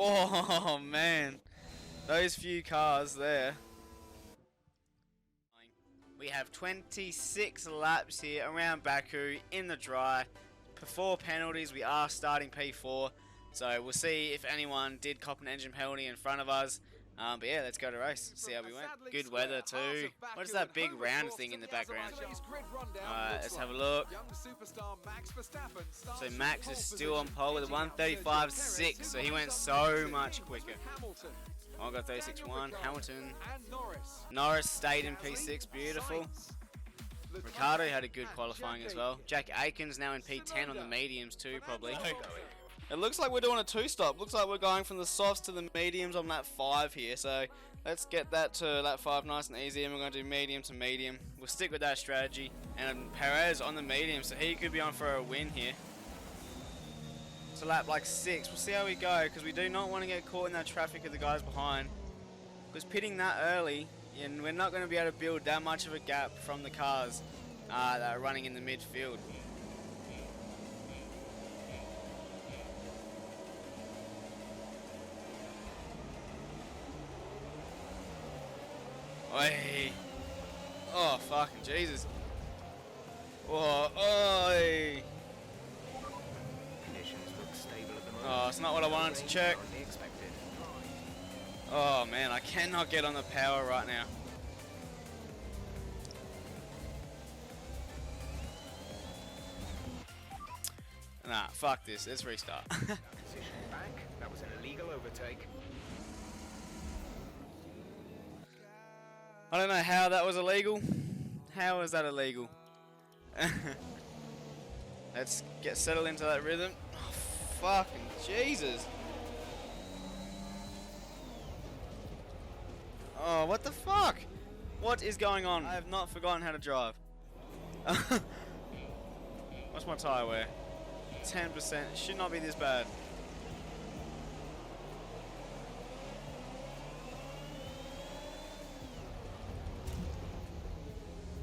Oh man, those few cars there. We have 26 laps here around Baku in the dry. For 4 penalties, we are starting P4, so we'll see if anyone did cop an engine penalty in front of us. But yeah, let's go to race, see how we went. Good weather too. What is that big round thing in the background? Alright, let's have a look. So Max is still on pole with a 1:35.6, so he went so much quicker. I got 36.1. Hamilton. Norris stayed in P6, beautiful. Ricardo had a good qualifying as well. Jack Aiken's now in P10 on the mediums too, probably. It looks like we're doing a 2-stop. Looks like we're going from the softs to the mediums on lap 5 here. So let's get that to lap 5 nice and easy, and we're going to do medium to medium. We'll stick with that strategy. And Perez on the medium, so he could be on for a win here. So lap like 6, we'll see how we go, because we do not want to get caught in that traffic of the guys behind. Because pitting that early, and we're not going to be able to build that much of a gap from the cars that are running in the midfield. Oi. Oh, fucking Jesus. Oh, oi. Oh, it's not what I wanted to check. Oh man, I cannot get on the power right now. Nah, fuck this. Let's restart. Position back. That was an illegal overtake. I don't know how that was illegal. How is that illegal? Let's get settled into that rhythm. Oh, fucking Jesus. Oh, what the fuck? What is going on? I have not forgotten how to drive. What's my tyre wear? 10%. Should not be this bad.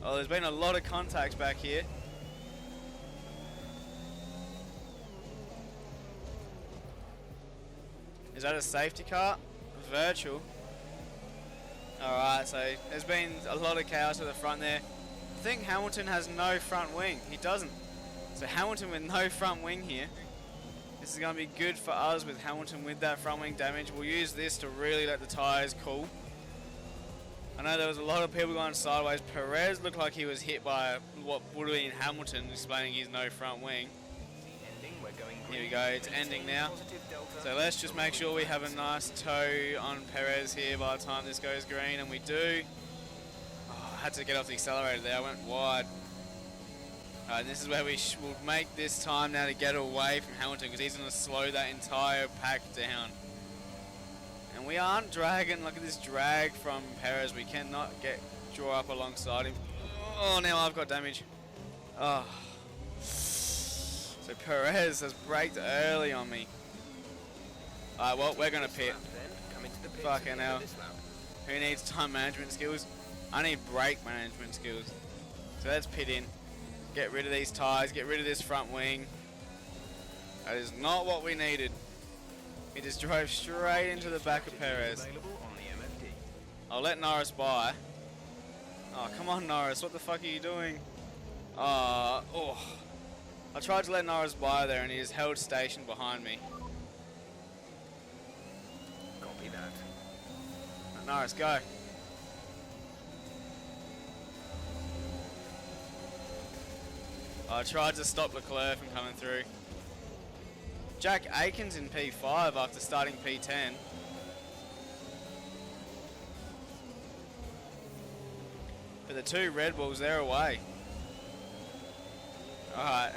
Oh, there's been a lot of contacts back here. Is that a safety car? Virtual. Alright, so there's been a lot of chaos at the front there. I think Hamilton has no front wing. He doesn't. So Hamilton with no front wing here. This is going to be good for us with Hamilton with that front wing damage. We'll use this to really let the tyres cool. I know there was a lot of people going sideways. Perez looked like he was hit by what would have been Hamilton, explaining his no front wing. Here we go, it's ending now. So let's just make sure we have a nice toe on Perez here by the time this goes green, and we do. Oh, I had to get off the accelerator there, I went wide. Alright, this is where we will make this time now to get away from Hamilton, because he's going to slow that entire pack down. And we aren't dragging, look at this drag from Perez, we cannot draw up alongside him. Oh, now I've got damage. Oh. So Perez has braked early on me. Alright, well, we're going to pit. Fucking hell. Who needs time management skills? I need brake management skills. So let's pit in. Get rid of these tyres, get rid of this front wing. That is not what we needed. He just drove straight into the back of Perez. I'll let Norris by. Oh, come on Norris, what the fuck are you doing? Oh. I tried to let Norris by there and he just held station behind me. Copy that. Norris, go. I tried to stop Leclerc from coming through. Jack Aiken's in P5 after starting P10. But the two Red Bulls, they're away. Alright.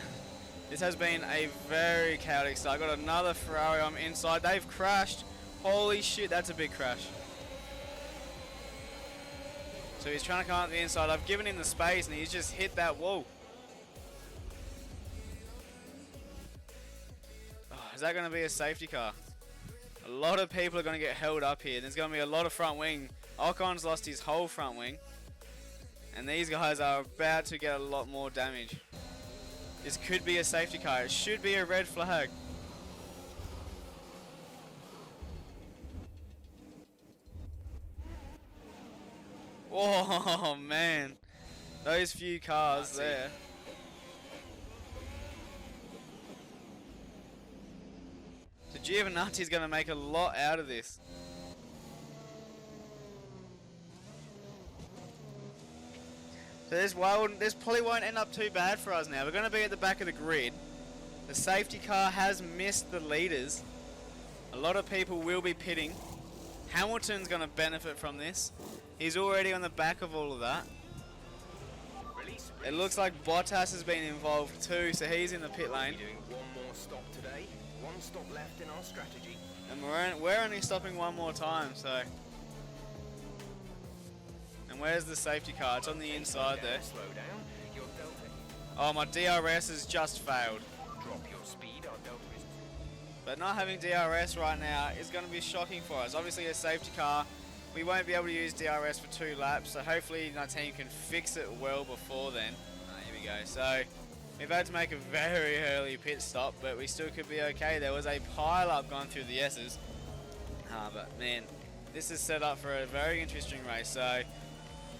This has been a very chaotic start. I got another Ferrari on inside. They've crashed. Holy shit, that's a big crash. So he's trying to come up the inside. I've given him the space and he's just hit that wall. Oh, is that going to be a safety car? A lot of people are going to get held up here. There's going to be a lot of front wing. Ocon's lost his whole front wing. And these guys are about to get a lot more damage. This could be a safety car. It should be a red flag. Oh man, those few cars there. So Giovinazzi's going to make a lot out of this. So this probably won't end up too bad for us now. We're going to be at the back of the grid. The safety car has missed the leaders. A lot of people will be pitting. Hamilton's going to benefit from this. He's already on the back of all of that. It looks like Bottas has been involved too, so he's in the pit lane. We're doing one more stop today. One stop left in our strategy. And we're only stopping one more time, so. And where's the safety car? It's on the inside there. Slow down. Your delta. Oh, my DRS has just failed. Drop your speed. Our delta is. But not having DRS right now is going to be shocking for us. Obviously, a safety car, we won't be able to use DRS for 2 laps, so hopefully our team can fix it well before then. Here we go. So we've had to make a very early pit stop, but we still could be okay. There was a pile up going through the S's. But man, this is set up for a very interesting race. So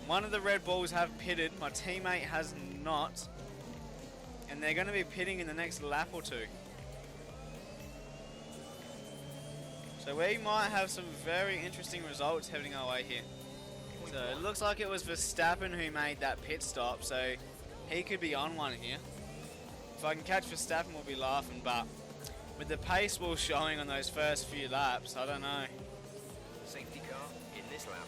one of the Red Bulls have pitted, my teammate has not, and they're going to be pitting in the next lap or 2. So we might have some very interesting results heading our way here. So it looks like it was Verstappen who made that pit stop, so he could be on one here. If I can catch Verstappen, we'll be laughing, but with the pace we're showing on those first few laps, I don't know. Safety car in this lap.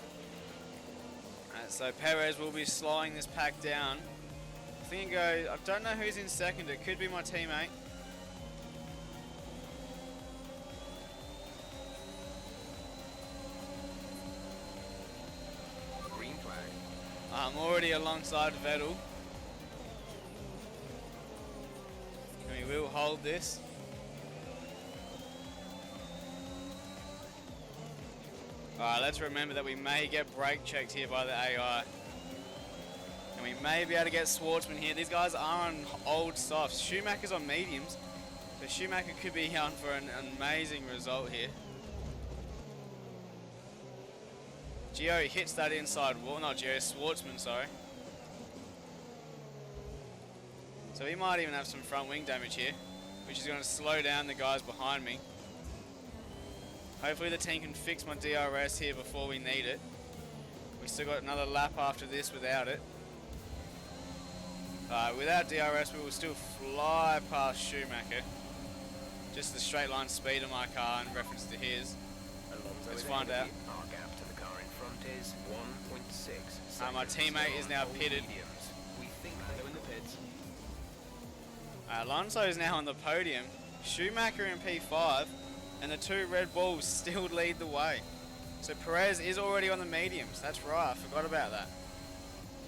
So Perez will be slowing this pack down. I don't know who's in second, it could be my teammate. Green flag. I'm already alongside Vettel. And we will hold this. Alright, let's remember that we may get brake checked here by the AI. And we may be able to get Schwartzman here. These guys are on old softs. Schumacher's on mediums. So Schumacher could be on for an amazing result here. Gio hits that inside wall. Not Gio, Schwartzman, sorry. So he might even have some front wing damage here, which is going to slow down the guys behind me. Hopefully the team can fix my DRS here before we need it. We still got another lap after this without it. Without DRS we will still fly past Schumacher. Just the straight line speed of my car in reference to his. Let's find out. Our gap to the car in front is 1.6. My teammate is now pitted. We think they're in the pits. Alonso is now on the podium. Schumacher in P5. And the 2 Red Bulls still lead the way. So Perez is already on the mediums. That's right, I forgot about that.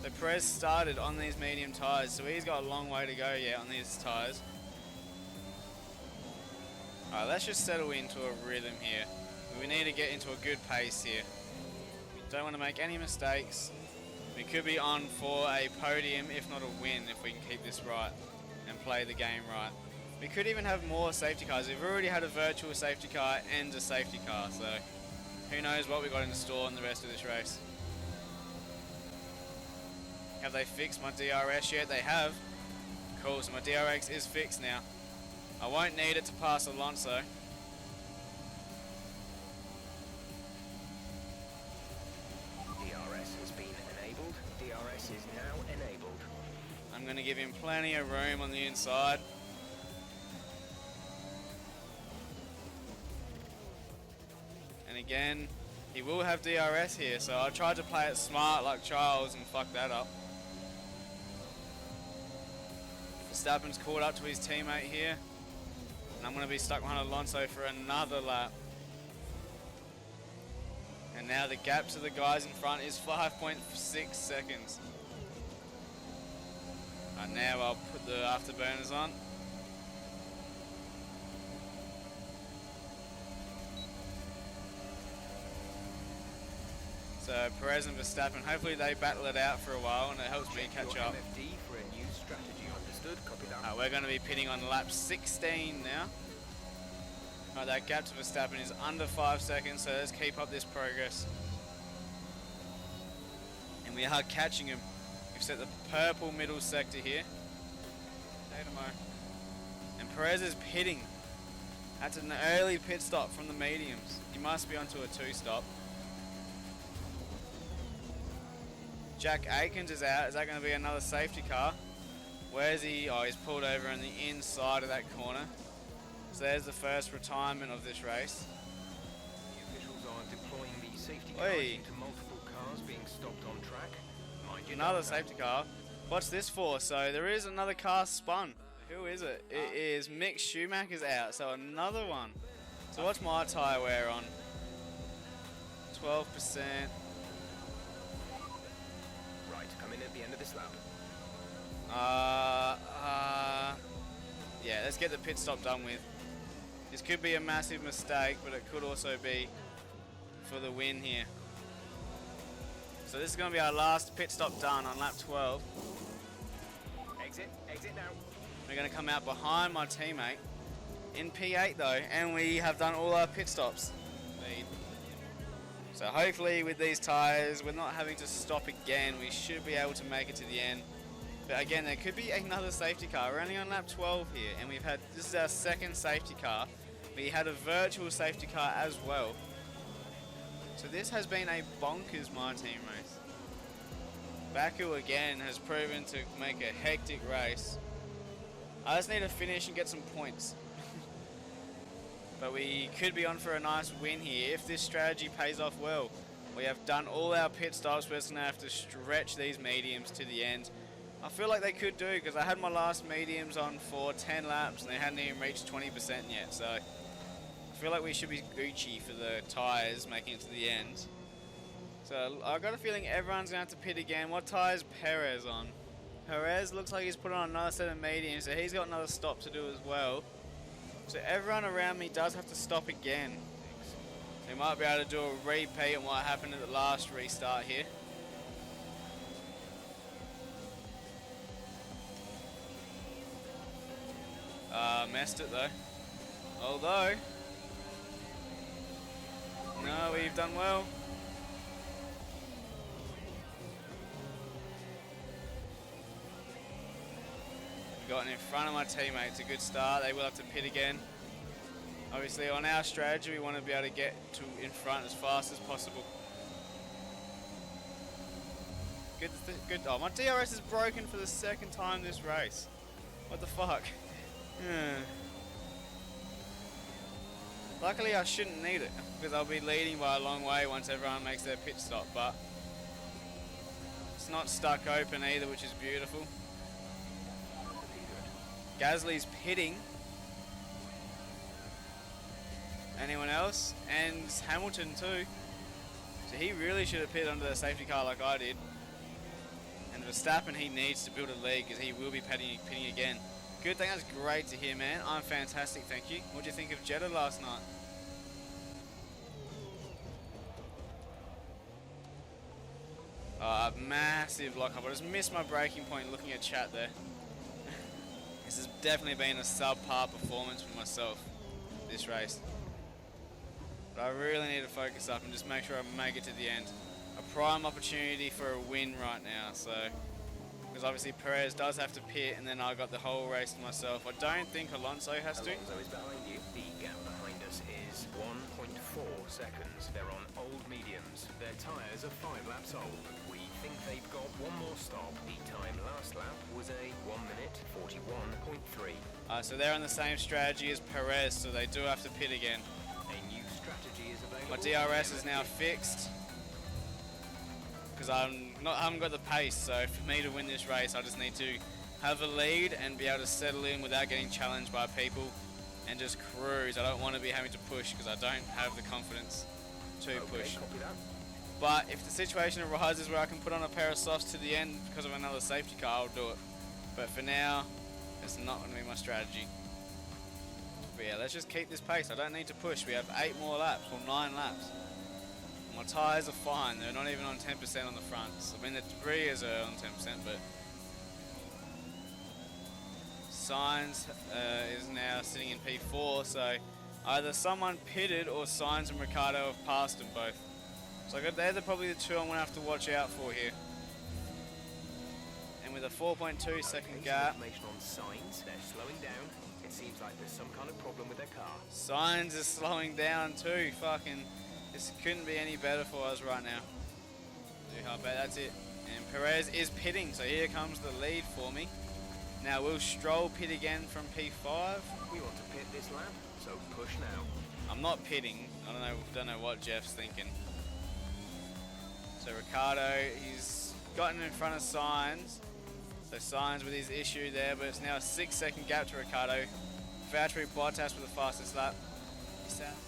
So Perez started on these medium tyres, so he's got a long way to go yet on these tyres. Alright, let's just settle into a rhythm here. We need to get into a good pace here. We don't want to make any mistakes. We could be on for a podium, if not a win, if we can keep this right and play the game right. We could even have more safety cars. We've already had a virtual safety car and a safety car, so who knows what we got in store in the rest of this race. Have they fixed my DRS yet? They have. Cool, so my DRX is fixed now. I won't need it to pass Alonso. DRS has been enabled. DRS is now enabled. I'm going to give him plenty of room on the inside. And again, he will have DRS here, so I tried to play it smart like Charles and fuck that up. Verstappen's caught up to his teammate here, and I'm going to be stuck behind Alonso for another lap. And now the gap to the guys in front is 5.6 seconds. And now I'll put the afterburners on. So Perez and Verstappen, hopefully they battle it out for a while and it helps me catch up. MFD for a new strategy. Understood. Copy that. We're going to be pitting on lap 16 now. That gap to Verstappen is under 5 seconds, so let's keep up this progress. And And we are catching him. We've set the purple middle sector here. Dynamo. And Perez is pitting. That's an early pit stop from the mediums. He must be onto a 2-stop. Jack Aikens is out. Is that going to be another safety car? Where's he? Oh, he's pulled over on the inside of that corner. So there's the first retirement of this race. The officials are deploying the safety cars into multiple cars being stopped on track. Mind you, another safety car. What's this for? So there is another car spun. Who is it? It is Mick Schumacher's out. So another one. So what's my tyre wear on? 12%. Right, come in at the end of this lap. Yeah, let's get the pit stop done with. This could be a massive mistake, but it could also be for the win here. So this is going to be our last pit stop done on lap 12. Exit now. We're going to come out behind my teammate in P8 though, and we have done all our pit stops. So hopefully with these tyres, we're not having to stop again. We should be able to make it to the end. But again, there could be another safety car. We're only on lap 12 here, and this is our second safety car. We had a virtual safety car as well. So this has been a bonkers my team race. BAKU again has proven to make a hectic race. I just need to finish and get some points. But we could be on for a nice win here if this strategy pays off well. We have done all our pit stops. We're just going to have to stretch these mediums to the end. I feel like they could do, because I had my last mediums on for 10 laps and they hadn't even reached 20% yet. So I feel like we should be Gucci for the tyres making it to the end. So I got a feeling everyone's going to have to pit again. What tyres Perez on? Perez looks like he's put on another set of mediums, so he's got another stop to do as well. So everyone around me does have to stop again. They might be able to do a repeat on what happened at the last restart here. Messed it though. Although, no, we've done well. Gotten in front of my teammates, a good start. They will have to pit again. Obviously on our strategy we want to be able to get to in front as fast as possible. Good. Oh, my DRS is broken for the second time this race. What the fuck? Luckily I shouldn't need it, because I'll be leading by a long way once everyone makes their pit stop, but it's not stuck open either, which is beautiful. Gasly's pitting. Anyone else? And Hamilton too. So he really should have pitted under the safety car like I did. And Verstappen, he needs to build a lead because he will be pitting again. Good thing, that's great to hear, man. I'm fantastic, thank you. What did you think of Jeddah last night? Massive lockup. I just missed my braking point looking at chat there. This has definitely been a subpar performance for myself this race. But I really need to focus up and just make sure I make it to the end. A prime opportunity for a win right now, so because obviously Perez does have to pit and then I got the whole race to myself. I don't think Alonso has to. Alonso is behind you. The gap behind us is 1.4 seconds. They're on old mediums. Their tyres are 5 laps old. We think they've got one more stop. The time last lap was a 1 minute 41.3. So they're on the same strategy as Perez, so they do have to pit again. A new strategy is available. My DRS is now fixed because I haven't got the pace, so for me to win this race I just need to have a lead and be able to settle in without getting challenged by people and just cruise. I don't want to be having to push because I don't have the confidence to push. Copy that. But if the situation arises where I can put on a pair of softs to the end because of another safety car, I'll do it. But for now, it's not going to be my strategy. But yeah, let's just keep this pace. I don't need to push. We have 8 more laps, or 9 laps. My tyres are fine. They're not even on 10% on the fronts. I mean, the debris is on 10%, but Sainz is now sitting in P4, so either someone pitted or Sainz and Ricciardo have passed them both. So they're probably the two I'm going to have to watch out for here. And with a 4.2 second gap. Information on signs, they're slowing down. It seems like there's some kind of problem with their car. Signs is slowing down too. Fucking, this couldn't be any better for us right now. I bet that's it. And Perez is pitting, so here comes the lead for me. Now will Stroll pit again from P5? We want to pit this lap, so push now. I'm not pitting. I don't know what Jeff's thinking. So Ricardo, he's gotten in front of Sainz. So Sainz with his issue there, but it's now a 6-second gap to Ricardo. Valtteri Bottas with the fastest lap.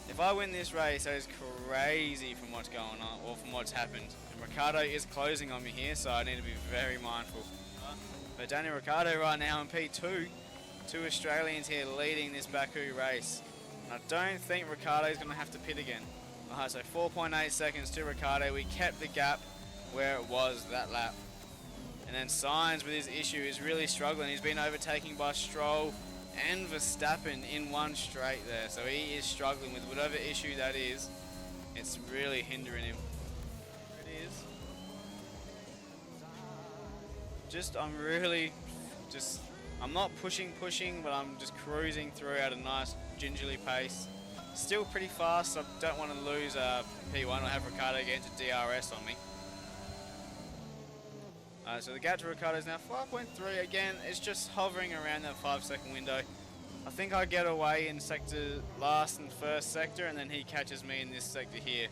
If I win this race, that is crazy from what's going on, or from what's happened. And Ricardo is closing on me here, so I need to be very mindful. But Daniel Ricciardo right now in P2. Two Australians here leading this Baku race. And I don't think Ricciardo is going to have to pit again. Alright, so 4.8 seconds to Ricciardo. We kept the gap where it was that lap. And then Sainz with his issue is really struggling. He's been overtaken by Stroll and Verstappen in one straight there. So he is struggling with whatever issue that is. It's really hindering him. It is. I'm not pushing, but I'm just cruising through at a nice gingerly pace. Still pretty fast, so I don't want to lose P1 or have Ricciardo get into DRS on me. So the gap to Ricciardo is now 5.3 again. It's just hovering around that 5-second window. I think I get away in last and first sector, and then he catches me in this sector here,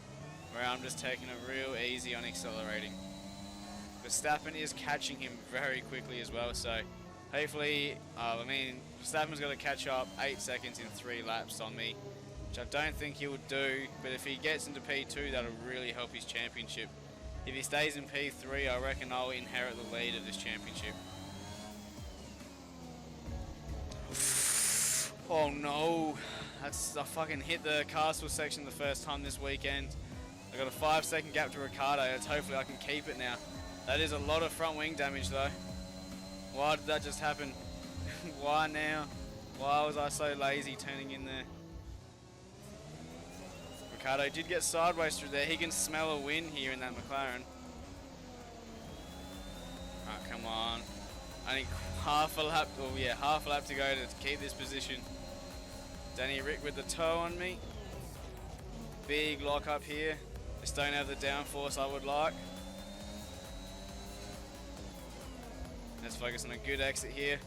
where I'm just taking it real easy on accelerating. Verstappen is catching him very quickly as well, so hopefully, Verstappen's got to catch up 8 seconds in 3 laps on me, which I don't think he would do, but if he gets into P2, that'll really help his championship. If he stays in P3, I reckon I'll inherit the lead of this championship. Oh no, I fucking hit the castle section the first time this weekend. I got a 5-second gap to Ricciardo. Hopefully I can keep it now. That is a lot of front wing damage though. Why did that just happen? Why now? Why was I so lazy turning in there? Ricciardo did get sideways through there. He can smell a win here in that McLaren. Alright, come on. Only half a lap to go to keep this position. Danny Rick with the toe on me. Big lock up here. Just don't have the downforce I would like. Let's focus on a good exit here.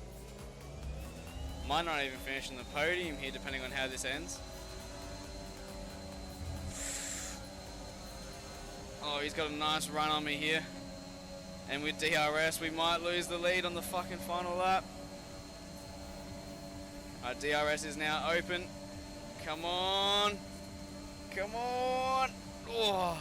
Might not even finish on the podium here depending on how this ends. Oh, he's got a nice run on me here. And with DRS, we might lose the lead on the fucking final lap. Our DRS is now open. Come on. Come on. Oh,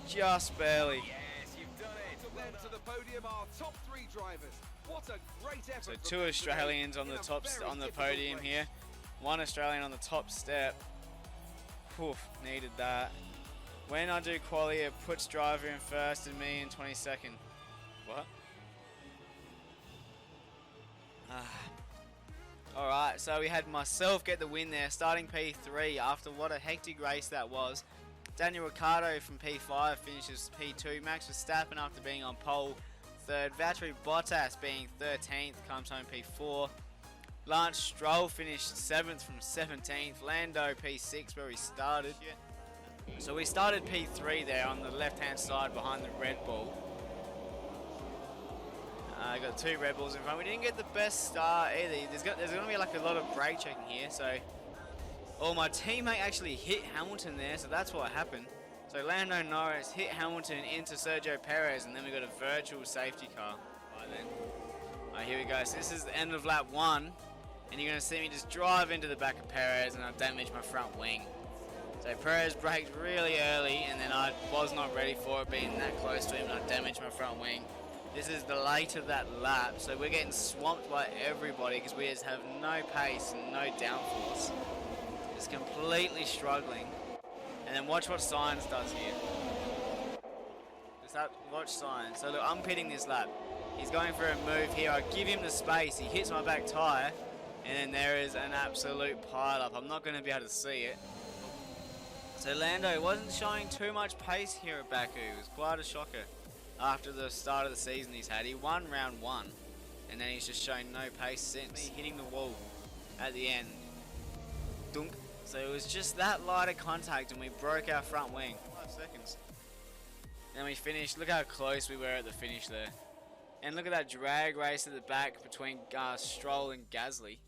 just barely. Yes, you've done it. To them to the podium are top 3 drivers. What a great effort. So 2 Australians on the podium here. 1 Australian on the top step. Whew, needed that. When I do quali, it puts driver in first and me in 22nd. What? Alright, so we had myself get the win there, starting P3 after what a hectic race that was. Daniel Ricciardo from P5 finishes P2. Max Verstappen after being on pole 3rd. Valtteri Bottas being 13th comes home P4. Lance Stroll finished 7th from 17th. Lando P6 where he started. So we started P3 there on the left hand side behind the Red Bull. I got 2 Red Bulls in front. We didn't get the best start either. There's going to be like a lot of brake checking here. So, my teammate actually hit Hamilton there. So that's what happened. So Lando Norris hit Hamilton into Sergio Perez, and then we got a virtual safety car. Here we go. So this is the end of lap 1, and you're going to see me just drive into the back of Perez, and I damage my front wing. So Perez braked really early, and then I was not ready for it being that close to him, and I damaged my front wing. This is the late of that lap, so we're getting swamped by everybody because we just have no pace and no downforce. Just completely struggling. And then watch what Sainz does here. Watch Sainz. So look, I'm pitting this lap. He's going for a move here. I give him the space. He hits my back tyre, and then there is an absolute pile up. I'm not going to be able to see it. So Lando wasn't showing too much pace here at Baku. It was quite a shocker after the start of the season he's had. He won round 1 and then he's just shown no pace since, hitting the wall at the end. Dunk. So it was just that light of contact and we broke our front wing. 5 seconds. And we finished. Look how close we were at the finish there. And look at that drag race at the back between Stroll and Gasly.